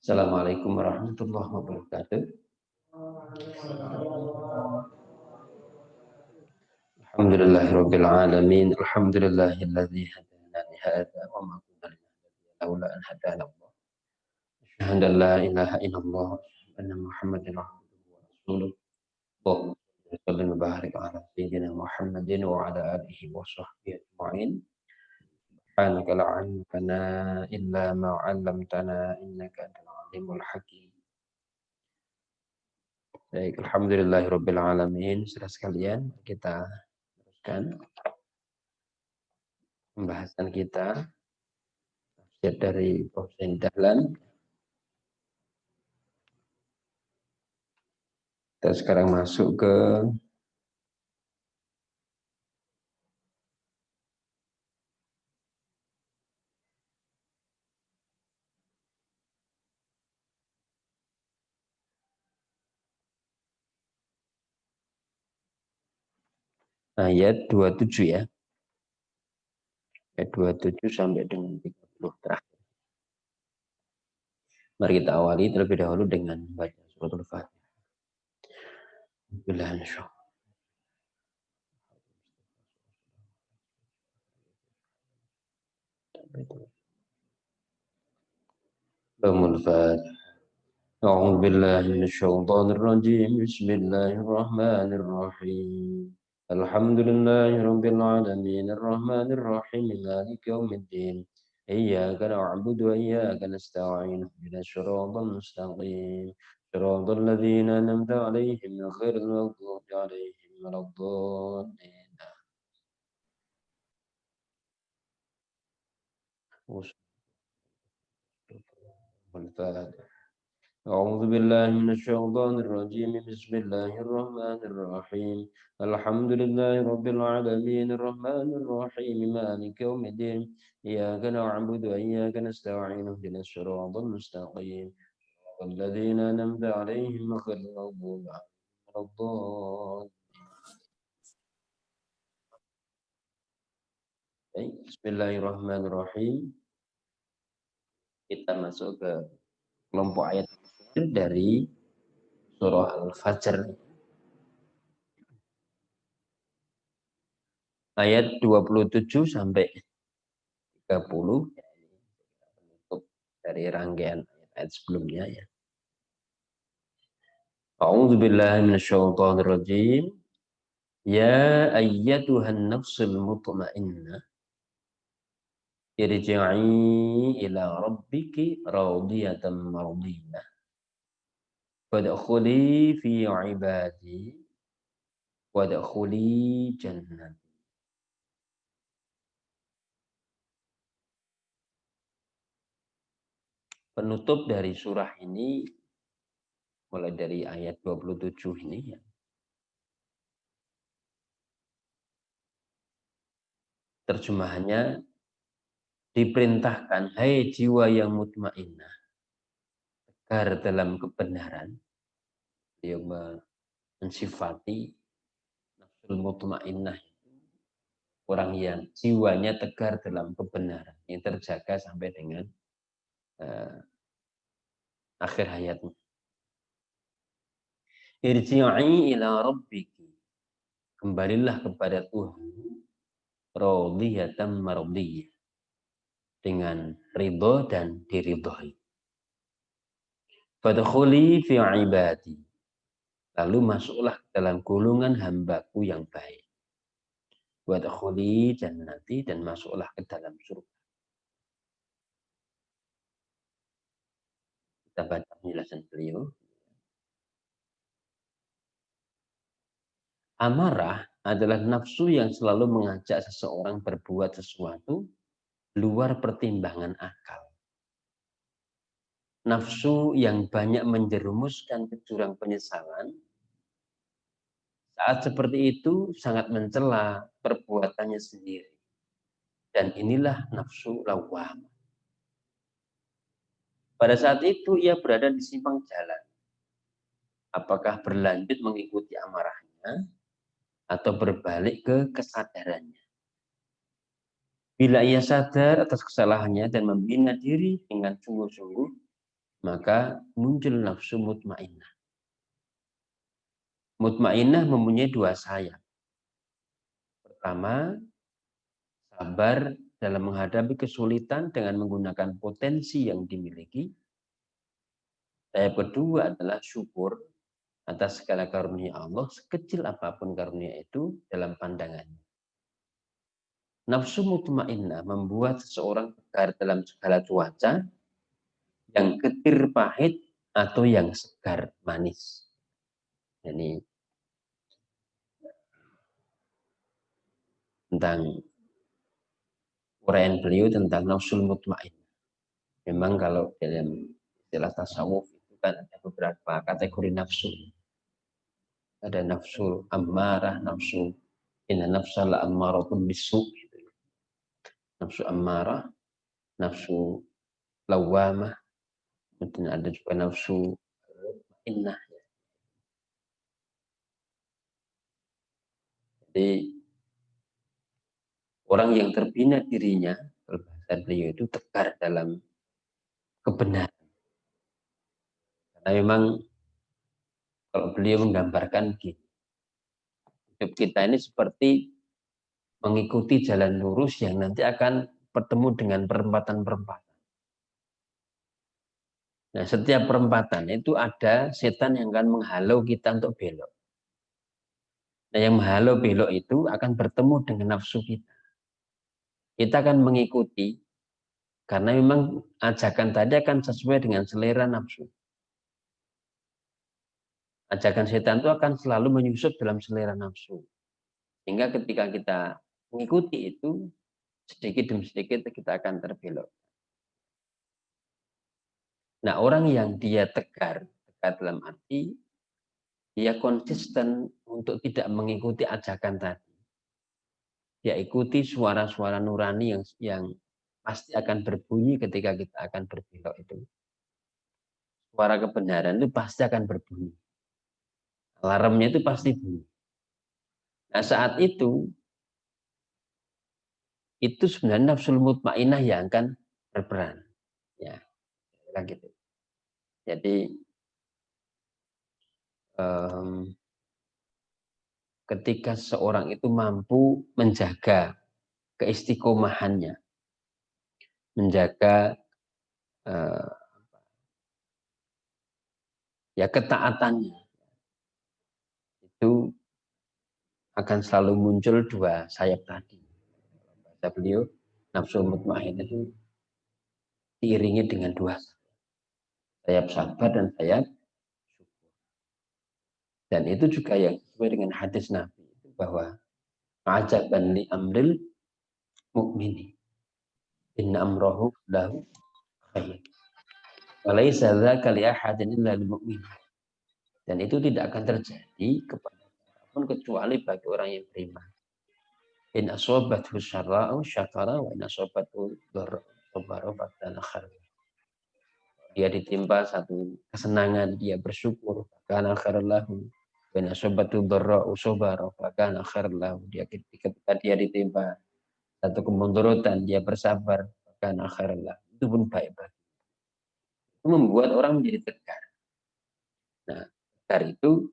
Assalamualaikum warahmatullahi wabarakatuh. Alhamdulillahirabbil alamin. Alhamdulillahilladzi hadana li hadza wa ma kunna linahtadiya laula an hadana Allah. Asyhadu an la ilaha illallah wa anna Muhammadan abduhu wa rasuluh. Allahumma shalli wa sallim wa barik ala sayyidina Muhammadin wa ala alihi wa sahbihi ajma'in. Subhanaka la ilma lana illa ma 'allamtana innaka antal alimul hakim. Baik, alhamdulillahirabbil alamin. Saudara sekalian, kita teruskan pembahasan kita tafsir dari Prof. Dahlan. Kita sekarang masuk ke ayat 27 ya. Ayat 27 sampai dengan 30 terakhir. Mari kita awali terlebih dahulu dengan baca suratul Fatihah. أعوذ بالله من الشيطان الرجيم بسم الله الرحمن الرحيم الحمد لله رب العالمين الرحمن الرحيم مالك يوم الدين إياك نعبد وإياك نستعين اهدنا الصراط المستقيم صراط الذين أنعمت عليهم غير المغضوب عليهم ولا الضالين. أعوذ بالله من الشيطان الرجيم بسم الله الرحمن الرحيم الحمد لله رب العالمين الرحمن الرحيم مالك يوم الدين إياك نعبد وإياك نستعين اهدنا الصراط المستقيم الذين أنعمت عليهم غير المغضوب عليهم ولا الضالين. Bismillahirrahmanirrahim. Kita masuk ke kelompok ayat dari surah Al-Fajr. Ayat 27 sampai 30 penutup dari rangkaian ayat sebelumnya ya. A'udzu billahi minasyaitonir rajim. Ya ayyatuhan nafsul mutmainnah irji'i ila rabbiki radiyatan mardiyah. Wadkhuli fi ibadi wadkhuli jannati. Penutup dari surah ini mulai dari ayat 27 ini ya. Terjemahannya diperintahkan, hai jiwa yang mutmainnah, tegar dalam kebenaran. Dia mensifati nafsul mutmainnah, orang yang jiwanya tegar dalam kebenaran, yang terjaga sampai dengan akhir hayatnya. Irji'i ila rabbiki, kembalilah kepada Tuhan, radiyatan mardiyah, dengan ridho dan diridhoi. Fadkhuli fi ibadi, lalu masuklah ke dalam golongan hambaku yang baik. Wadkhuli jannati, dan masuklah ke dalam surga. Kita baca penjelasan beliau. Amarah adalah nafsu yang selalu mengajak seseorang berbuat sesuatu luar pertimbangan akal. Nafsu yang banyak menjerumuskan ke jurang penyesalan. Saat seperti itu sangat mencela perbuatannya sendiri. Dan inilah nafsu lawwamah. Pada saat itu ia berada di simpang jalan. Apakah berlanjut mengikuti amarahnya atau berbalik ke kesadarannya. Bila ia sadar atas kesalahannya dan membina diri dengan sungguh-sungguh, maka muncul nafsu mutmainnah. Mutmainnah mempunyai dua sayap. Pertama, sabar dalam menghadapi kesulitan dengan menggunakan potensi yang dimiliki. Sayap kedua adalah syukur atas segala karunia Allah, sekecil apapun karunia itu dalam pandangannya. Nafsu mutmainnah membuat seseorang tegar dalam segala cuaca, yang getir pahit atau yang segar manis. Ini tentang uraian beliau tentang nafsul mutmainnah. Memang kalau dalam istilah tasawuf itu kan ada beberapa kategori nafsu. Ada nafsu ammarah, nafsu inna nafsa la ammaratun bisu. Nafsu ammarah, nafsu lawamah, kemudian ada juga nafsu innah. Jadi orang yang terbina dirinya, bahasa beliau itu tegar dalam kebenaran. Karena memang kalau beliau menggambarkan gini, hidup kita ini seperti mengikuti jalan lurus yang nanti akan bertemu dengan perempatan-perempatan. Nah, setiap perempatan itu ada setan yang akan menghalau kita untuk belok. Nah, yang menghalau belok itu akan bertemu dengan nafsu kita. Kita akan mengikuti karena memang ajakan tadi akan sesuai dengan selera nafsu. Ajakan setan itu akan selalu menyusup dalam selera nafsu. Sehingga ketika kita mengikuti itu, sedikit demi sedikit kita akan terbelok. Nah, orang yang dia tegar dalam arti dia konsisten untuk tidak mengikuti ajakan tadi. Dia ikuti suara-suara nurani yang pasti akan berbunyi ketika kita akan berbelok itu. Suara kebenaran itu pasti akan berbunyi. Alarmnya itu pasti bunyi. Nah, saat itu sebenarnya nafsul mutmainnah yang akan berperan. Ya, gitu. Jadi ketika seorang itu mampu menjaga keistiqomahannya, menjaga ya ketaatannya, itu akan selalu muncul dua sayap tadi. Bahasa beliau, nafsu mutmainnah itu diiringi dengan dua sayap sabar dan sayap syukur. Dan itu juga yang sesuai dengan hadis Nabi bahwa ajaban li amril mukmini inna amrahu lahu khair. Walaysa dzaka li ahadin illa lil mu'min. Dan itu tidak akan terjadi kepada siapapun kecuali bagi orang yang beriman. In asobathu syarra'u syakara wa in asobathu dharra'u sabara fa kana khairan. Dia ditimpa satu kesenangan, dia bersyukur, kana khairan lahu. Wa in asobathu dharra'u sabara fa kana khairan lahu. Dia ketika dia ditimpa satu kemudorotan, dia bersabar, kana khairan lahu. Itu pun baik-baik. Itu membuat orang menjadi tegar. Nah, tegar itu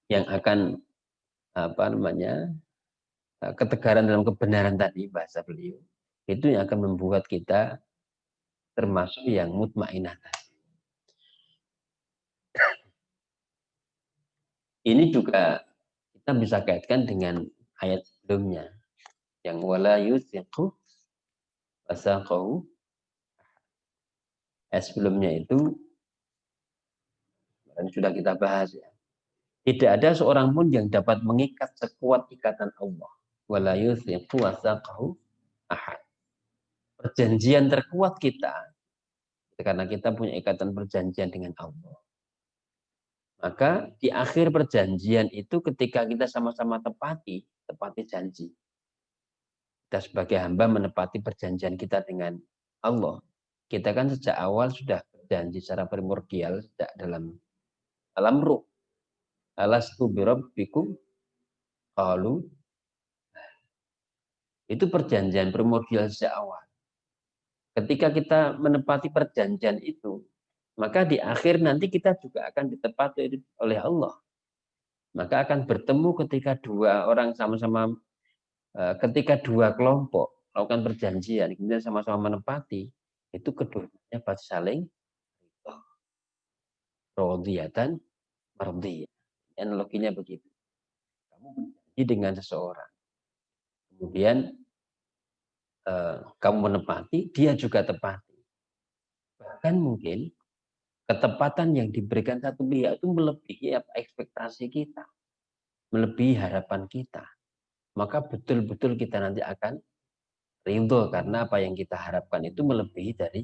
yang akan ketegaran dalam kebenaran tadi bahasa beliau itu yang akan membuat kita termasuk yang mutmainnah tadi. Ini juga kita bisa kaitkan dengan ayat sebelumnya yang wala yuthiqu wasaqahu. Ayat sebelumnya itu sudah kita bahas ya. Tidak ada seorang pun yang dapat mengikat sekuat ikatan Allah. Wala yuthiqu wasaqahu ahad. Perjanjian terkuat kita karena kita punya ikatan perjanjian dengan Allah. Maka di akhir perjanjian itu ketika kita sama-sama tepati janji. Kita sebagai hamba menepati perjanjian kita dengan Allah. Kita kan sejak awal sudah berjanji secara primordial sejak dalam alam ruh. Alastu birabbikum qalu. Itu perjanjian primordial sejak awal. Ketika kita menepati perjanjian itu, Maka di akhir nanti kita juga akan ditepati oleh Allah. Maka akan bertemu ketika dua orang sama-sama, ketika dua kelompok melakukan perjanjian, kemudian sama-sama menepati, itu keduanya pasti saling radiyatan mardiyah. Analoginya begitu. Kamu berjanji dengan seseorang, kemudian kamu menepati, dia juga tepati. Bahkan mungkin ketepatan yang diberikan satu pihak itu melebihi ekspektasi kita, melebihi harapan kita. Maka betul-betul kita nanti akan ridho karena apa yang kita harapkan itu melebihi dari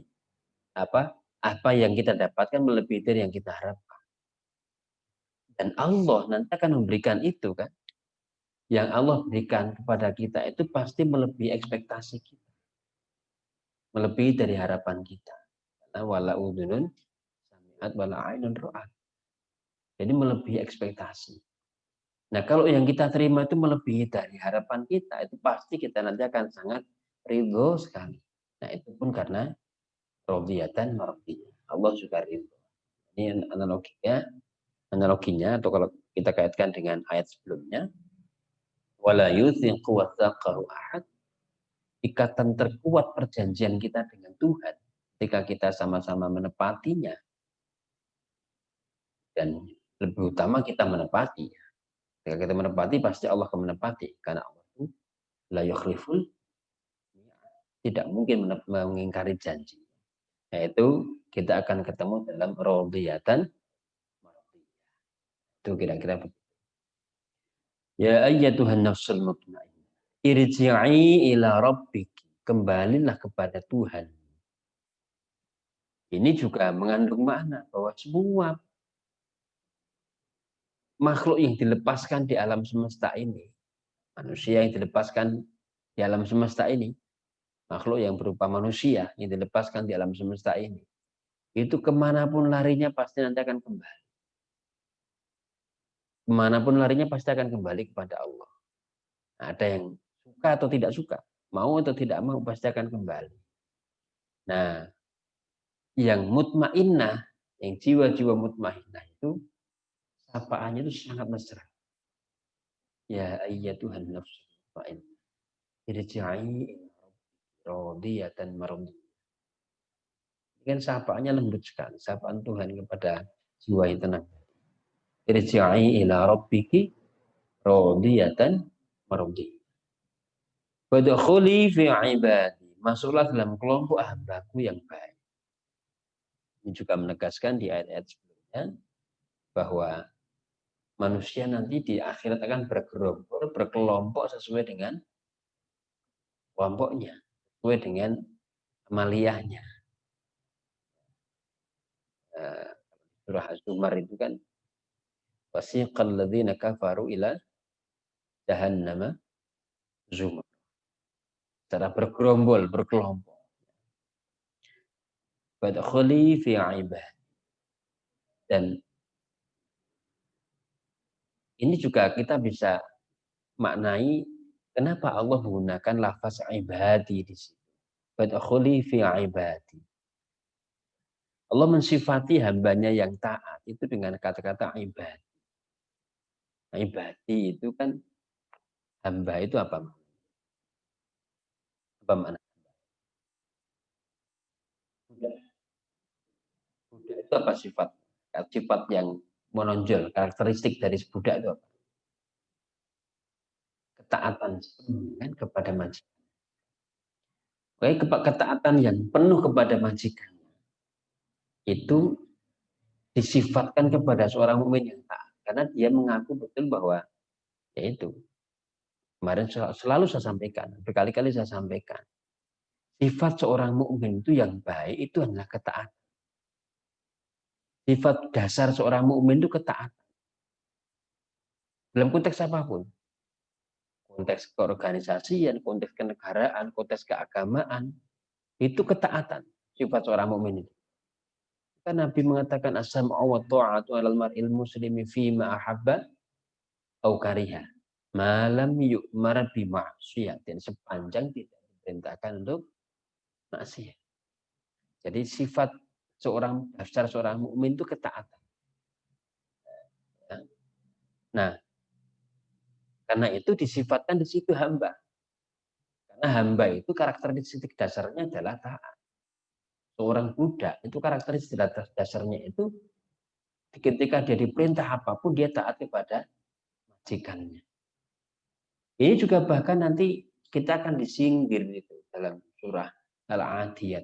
apa yang kita dapatkan melebihi dari yang kita harapkan. Dan Allah nanti akan memberikan itu kan. Yang Allah berikan kepada kita itu pasti melebihi ekspektasi kita. Melebihi dari harapan kita. Karena wala udunun sami'at wala ainun ra'at. Jadi melebihi ekspektasi. Nah, kalau yang kita terima itu melebihi dari harapan kita, itu pasti kita nanti akan sangat ridho sekali. Nah, itu pun karena radiyatan mardiyah. Allah juga ridho. Ini analoginya atau kalau kita kaitkan dengan ayat sebelumnya, wala yuthiqu wathaqahu ahad. Ikatan terkuat perjanjian kita dengan Tuhan ketika kita sama-sama menepatinya, dan lebih utama kita menepati. Ketika kita menepati pasti Allah akan menepati karena Allah itu la yukhliful, tidak mungkin mengingkari janji. Yaitu kita akan ketemu dalam radiyatan mardiyah. Itu kira-kira begitu. Ya ayyatuhan nafsul mutmainnah, irji'i ila rabbiki, kembalilah kepada Tuhan. Ini juga mengandung makna bahwa semua makhluk yang dilepaskan di alam semesta ini, manusia yang dilepaskan di alam semesta ini, makhluk yang berupa manusia yang dilepaskan di alam semesta ini, itu kemanapun larinya pasti nanti akan kembali. Kemanapun larinya pasti akan kembali kepada Allah. Nah, ada yang suka atau tidak suka, mau atau tidak mau pasti akan kembali. Nah, yang mutmainnah, yang jiwa-jiwa mutmainnah itu sapaannya itu sangat mesra. Ya ayyatuhan nafsul mutmainnah, irji'i radiyatan mardiyah. Kan sapaannya lembut sekali, sapaan Tuhan kepada jiwa yang tenang. Irji'i ila rabbiki radiyatan mardiyah. Wadkhuli fi ibadi, masuklah dalam kelompok hambaku yang baik. Ini juga menegaskan di ayat-ayat sebelumnya bahwa manusia nanti di akhirat akan bergerombol, berkelompok sesuai dengan kelompoknya, sesuai dengan amaliyahnya. Surah Az-Zumar itu kan wasiqal ladzina kafaru ila jahannama zumar. Secara bergerombol, berkelompok. Wadkhuli fi ibadi. Dan ini juga kita bisa maknai kenapa Allah menggunakan lafaz ibadi di situ. Wadkhuli fi ibadi. Allah mensifati hambanya yang taat itu dengan kata-kata ibadi. Nah, ibadi itu kan hamba itu apa? Apa makna? Budak. Budak itu apa sifat? Sifat yang menonjol, karakteristik dari budak itu apa? Ketaatan kan kepada majikan. Oke, ketaatan yang penuh kepada majikan itu disifatkan kepada seorang mukmin yang taat karena dia mengaku betul bahwa yaitu kemarin selalu saya sampaikan, berkali-kali saya sampaikan, sifat seorang mukmin itu yang baik itu adalah ketaatan. Sifat dasar seorang mukmin itu ketaatan. Dalam konteks apapun. Konteks keorganisasian, konteks kenegaraan, konteks keagamaan, itu ketaatan sifat seorang mukmin itu. Kan Nabi mengatakan as-sam'u wa ta'atu 'alal mar'il muslimi fi ma ahabba au kariha. Malam yu'mar bi ma'siyatin, sepanjang tidak diperintahkan untuk maksiat. Jadi sifat dasar seorang mukmin itu ketaatan. Ya. Nah, karena itu disifatkan di situ hamba. Karena hamba itu karakteristik dasarnya adalah taat. Seorang budak itu karakteristik dasarnya itu ketika dia diperintah apapun dia taat kepada majikannya. Ini juga bahkan nanti kita akan disindir itu dalam surah Al-Adiyat.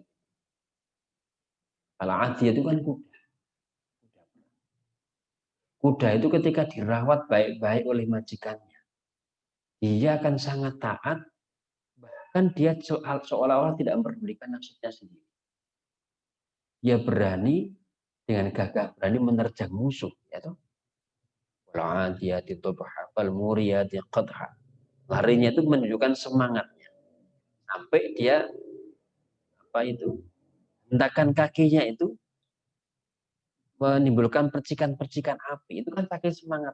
Al-Adiyat itu kan kuda. Kuda itu ketika dirawat baik-baik oleh majikannya, dia akan sangat taat, bahkan dia seolah-olah tidak memperdulikan nasibnya sendiri. Dia berani dengan gagah berani menerjang musuh, ya toh. Al-Adiyat itu Al-Muriyat qadha. Larinya itu menunjukkan semangatnya. Sampai dia hentakan kakinya itu menimbulkan percikan-percikan api. Itu kan pakai semangat.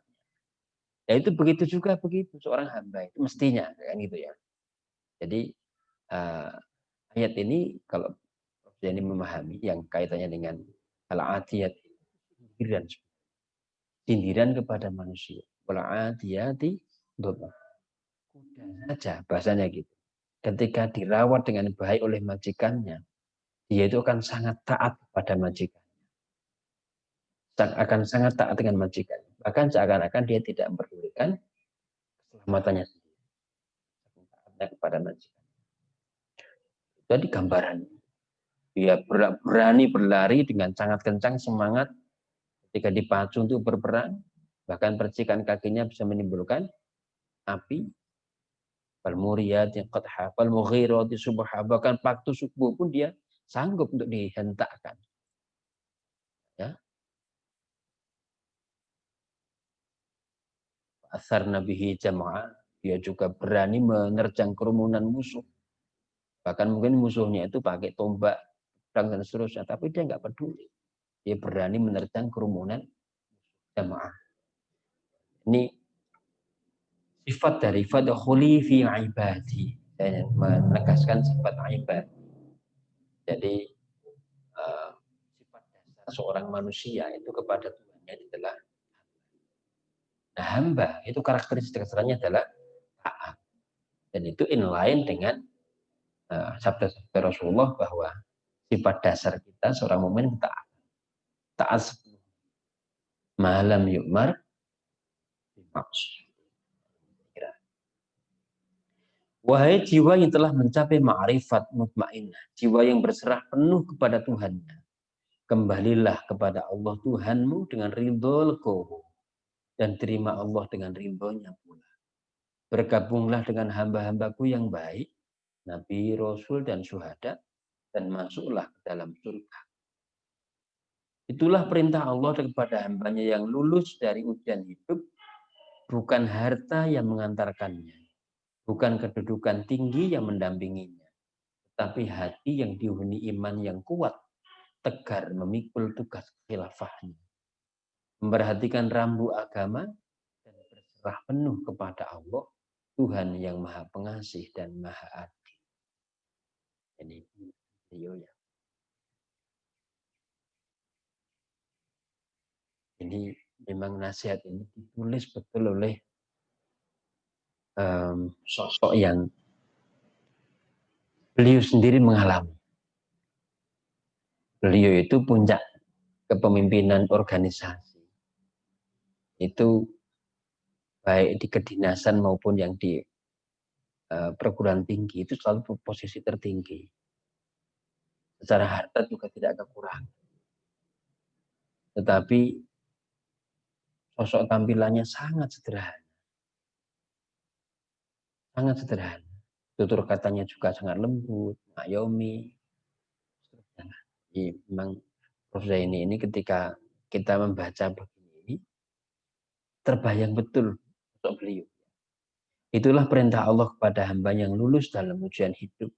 Ya itu begitu juga begitu seorang hamba itu mestinya kan gitu ya. Jadi ayat ini kalau Prof. Yani memahami yang kaitannya dengan al-adiyat sindiran kepada manusia. Al-adiyati kuda saja bahasanya gitu. Ketika dirawat dengan baik oleh majikannya, dia itu akan sangat taat kepada majikan. Akan sangat taat dengan majikan. Bahkan seakan-akan dia tidak memperdulikan keselamatannya sendiri. Taatnya kepada majikan. Jadi gambaran. Dia berani berlari dengan sangat kencang, semangat. Ketika dipacu untuk berperang, bahkan percikan kakinya bisa menimbulkan api. Al-Muriyat yang qadha, al-Mughirati subha, bahkan waktu subuh pun dia sanggup untuk dihentakkan. Ya. Asar nabihi jama'ah, dia juga berani menerjang kerumunan musuh. Bahkan mungkin musuhnya itu pakai tombak, pedang dan seterusnya, tapi dia nggak peduli. Dia berani menerjang kerumunan jamaah. Ini sifat dari fadkhuli fi ibadi. Saya menegaskan sifat ibad. Jadi sifat dasar seorang manusia itu kepada Tuhannya adalah nah, hamba itu karakteristik dasarnya adalah taat. Dan itu inline dengan sabda Rasulullah bahwa sifat dasar kita seorang mukmin taat. Taat malam yu'mar dimaksud. Wahai jiwa yang telah mencapai ma'rifat mutmainnah, jiwa yang berserah penuh kepada Tuhannya, kembalilah kepada Allah Tuhanmu dengan ridho legowo, dan terima Allah dengan ridhonya pula. Bergabunglah dengan hamba-hambaku yang baik, Nabi, Rasul, dan Syuhada, dan masuklah ke dalam surga. Itulah perintah Allah kepada hambanya yang lulus dari ujian hidup, bukan harta yang mengantarkannya, bukan kedudukan tinggi yang mendampinginya, tapi hati yang dihuni iman yang kuat, tegar memikul tugas khilafahnya. Memperhatikan rambu agama dan berserah penuh kepada Allah, Tuhan yang Maha Pengasih dan Maha Adil. Ini beliau ya. Ini memang nasihat ini ditulis betul oleh sosok yang beliau sendiri mengalami. Beliau itu puncak kepemimpinan organisasi. Itu baik di kedinasan maupun yang di perguruan tinggi itu selalu posisi tertinggi. Secara harta juga tidak kekurangan. Tetapi sosok tampilannya sangat sederhana. Sangat sederhana. Tutur katanya juga sangat lembut, ngayomi. Jadi memang Prof. Zaini ini ketika kita membaca begini, terbayang betul sosok beliau. Itulah perintah Allah kepada hamba yang lulus dalam ujian hidup.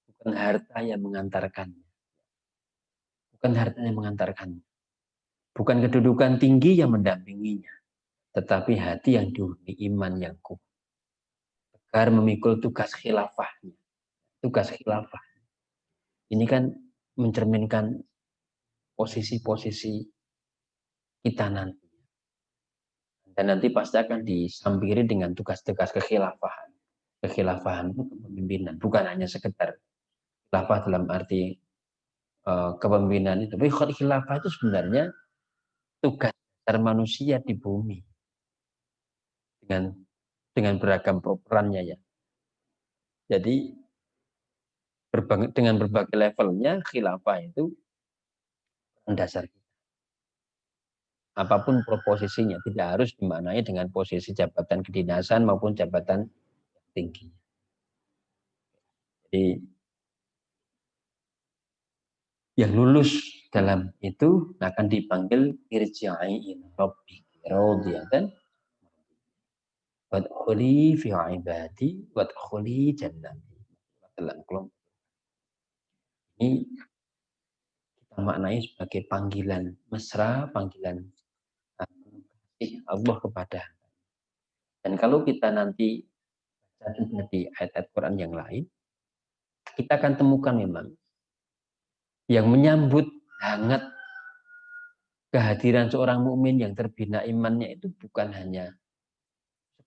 Bukan harta yang mengantarkannya. Bukan harta yang mengantarkannya. Bukan kedudukan tinggi yang mendampinginya. Tetapi hati yang dihuni iman yang kuat. Tegar memikul tugas khilafahnya. Tugas khilafah. Ini kan mencerminkan posisi-posisi kita nanti. Dan nanti pasti akan disampiri dengan tugas-tugas kekhilafahan. Kekhilafahan itu kepemimpinan, bukan hanya sekedar khilafah dalam arti kepemimpinan itu. Tapi khilafah itu sebenarnya tugas dasar manusia di bumi dengan beragam perannya ya. Jadi dengan berbagai levelnya khilafah itu dasar kita. Apapun proposisinya tidak harus dimaknai dengan posisi jabatan kedinasan maupun jabatan tinggi. Jadi yang lulus dalam itu akan dipanggil irja'i ila rabbiki radiyatan wadkhuli fi ibadi wadkhuli jannati. Dalam kelompok ini kita maknai sebagai panggilan mesra, panggilan Allah kepada. Dan kalau kita nanti baca juga di ayat-ayat Quran yang lain, kita akan temukan memang yang menyambut hangat kehadiran seorang mukmin yang terbina imannya itu bukan hanya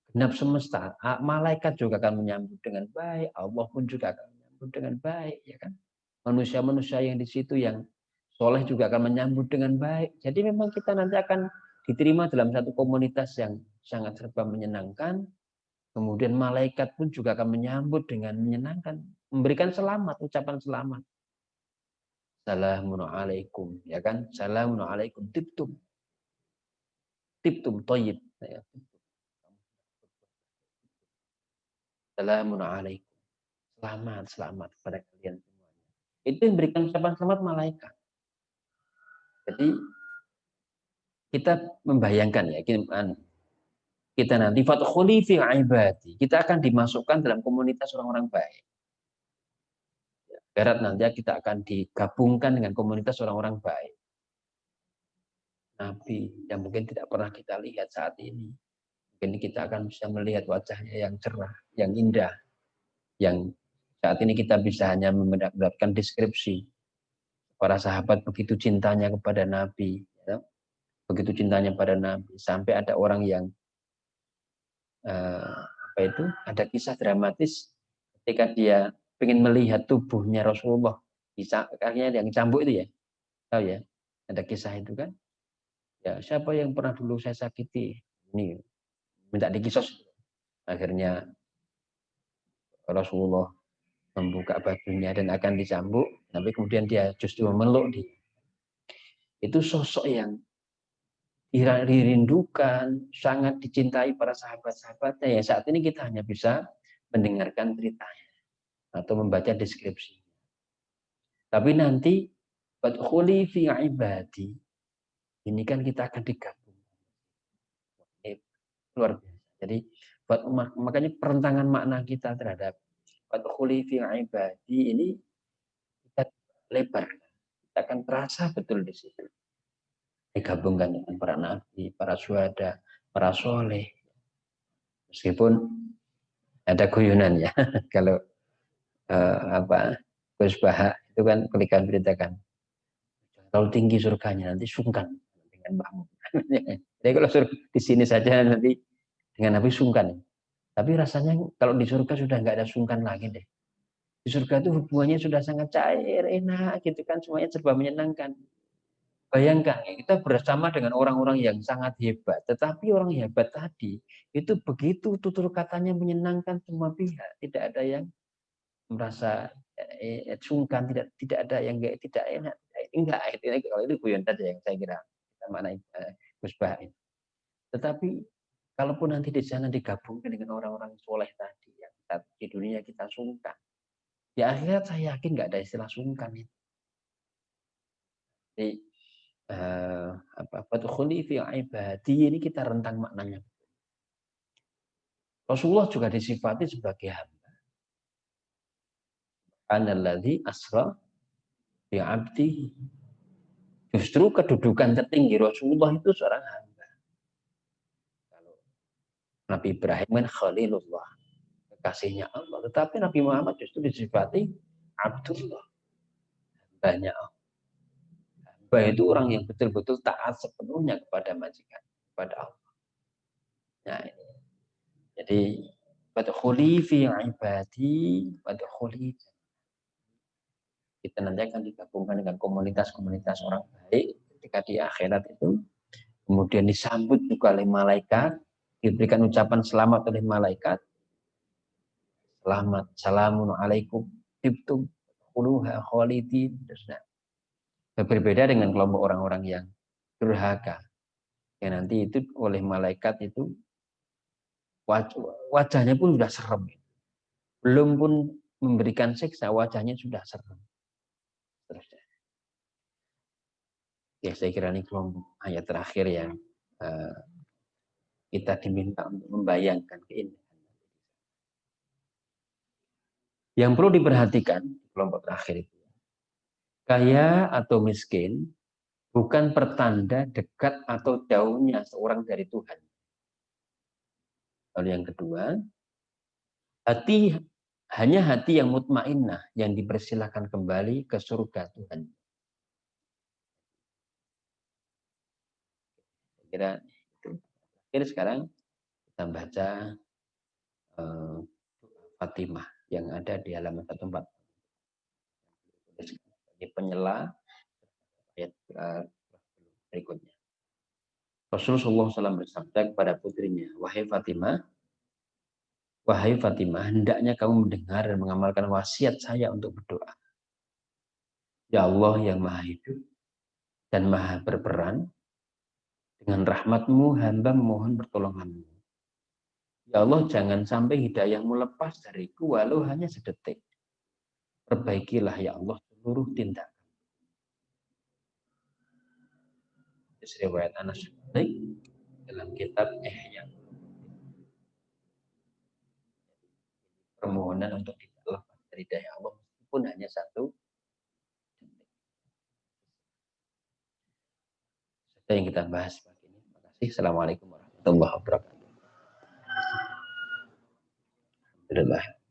genap semesta, malaikat juga akan menyambut dengan baik, Allah pun juga akan menyambut dengan baik, ya kan? Manusia-manusia yang di situ yang soleh juga akan menyambut dengan baik. Jadi memang kita nanti akan diterima dalam satu komunitas yang sangat serba menyenangkan. Kemudian malaikat pun juga akan menyambut dengan menyenangkan, memberikan selamat, ucapan selamat. Assalamualaikum, ya kan? Assalamualaikum, tibtum. Tibtum thayyib. Assalamualaikum. Selamat, selamat kepada kalian semuanya. Itu yang memberikan ucapan selamat malaikat. Jadi kita membayangkan ya, kita nanti fadkhuli fi ibadi, kita akan dimasukkan dalam komunitas orang-orang baik. Berat nanti kita akan digabungkan dengan komunitas orang-orang baik. Nabi yang mungkin tidak pernah kita lihat saat ini. Mungkin kita akan bisa melihat wajahnya yang cerah, yang indah, yang saat ini kita bisa hanya mendapatkan deskripsi. Para sahabat begitu cintanya kepada Nabi, ya. Begitu cintanya pada Nabi, sampai ada orang yang ada kisah dramatis ketika dia ingin melihat tubuhnya Rasulullah, kakinya yang cambuk itu ya, tahu ya, ada kisah itu kan, ya siapa yang pernah dulu saya sakiti, ini minta dikisos, akhirnya Rasulullah membuka bajunya dan akan dicambuk, tapi kemudian dia justru memeluk dia. Itu sosok yang dirindukan, sangat dicintai para sahabat-sahabatnya. Ya saat ini kita hanya bisa mendengarkan ceritanya atau membaca deskripsi. Tapi nanti fadkhuli fi ibadi, ini kan kita akan digabung. Luar biasa. Jadi makanya perentangan makna kita terhadap fadkhuli fi ibadi ini kita lebar. Kita akan terasa betul di situ. Digabungkan dengan para nabi, para syuhada, para soleh. Meskipun ada guyonan ya, kalau Gus Baha itu kan ketika beritakan terlalu tinggi surganya nanti sungkan dengan mbahmu. Jadi kalau di sini saja nanti dengan Nabi sungkan. Tapi rasanya kalau di surga sudah nggak ada sungkan lagi deh. Di surga itu hubungannya sudah sangat cair, enak gitu kan, semuanya serba menyenangkan. Bayangkan kita bersama dengan orang-orang yang sangat hebat, tetapi orang hebat tadi itu begitu tutur katanya menyenangkan semua pihak, tidak ada yang merasa sungkan, tidak ada yang tidak enak, enggak, kalau itu guyon saja yang saya kira kita maknai Gus Bah. Tetapi kalaupun nanti di sana digabungkan dengan orang-orang soleh tadi yang di dunia kita sungkan, di akhirat saya yakin nggak ada istilah sungkan itu. Jadi fadkhuli fi ibadi ini kita rentang maknanya. Rasulullah juga disifati sebagai hamba. Analladzi asra bi 'abdihi. Justru kedudukan tertinggi Rasulullah itu seorang hamba. Kalau Nabi Ibrahim kan Khalilullah, kekasihnya Allah, tetapi Nabi Muhammad justru disifati Abdullah, hambanya Allah. hamba itu orang yang betul-betul taat sepenuhnya kepada majikan, kepada Allah. Nah, ini. Jadi wadkhuli fi ibadi wadkhuli, kita nanti akan digabungkan dengan komunitas-komunitas orang baik ketika di akhirat itu, kemudian disambut juga oleh malaikat, diberikan ucapan selamat oleh malaikat, selamat, salamun alaikum tibtum khuluha khalidin. Berbeda dengan kelompok orang-orang yang durhaka, yang nanti itu oleh malaikat itu wajahnya pun sudah serem, belum pun memberikan siksa wajahnya sudah serem. Terusnya, ya saya kira ini kelompok ayat terakhir yang kita diminta untuk membayangkan keindahan. Yang perlu diperhatikan kelompok terakhir itu, kaya atau miskin bukan pertanda dekat atau jauhnya seorang dari Tuhan. Lalu yang kedua, hanya hati yang mutmainnah yang dipersilahkan kembali ke surga Tuhan. Saya kira itu. Akhirnya sekarang kita baca Fatimah yang ada di halaman 14. Sebagai penyela ayat berikutnya. Rasulullah SAW bersabda kepada putrinya, wahai Fatimah, hendaknya kamu mendengar dan mengamalkan wasiat saya untuk berdoa. Ya Allah yang maha hidup dan maha berperan, dengan rahmatmu hamba memohon pertolonganmu. Ya Allah, jangan sampai hidayahmu lepas dariku walau hanya sedetik. Perbaikilah ya Allah seluruh tindakan. Riwayat Anas Malik dalam kitab Ihya. Permohonan untuk tidak lepas dari hidayah Allah meskipun hanya satu detik. Itu yang kita bahas pagi ini. Terima kasih. Assalamualaikum warahmatullahi wabarakatuh. Alhamdulillah.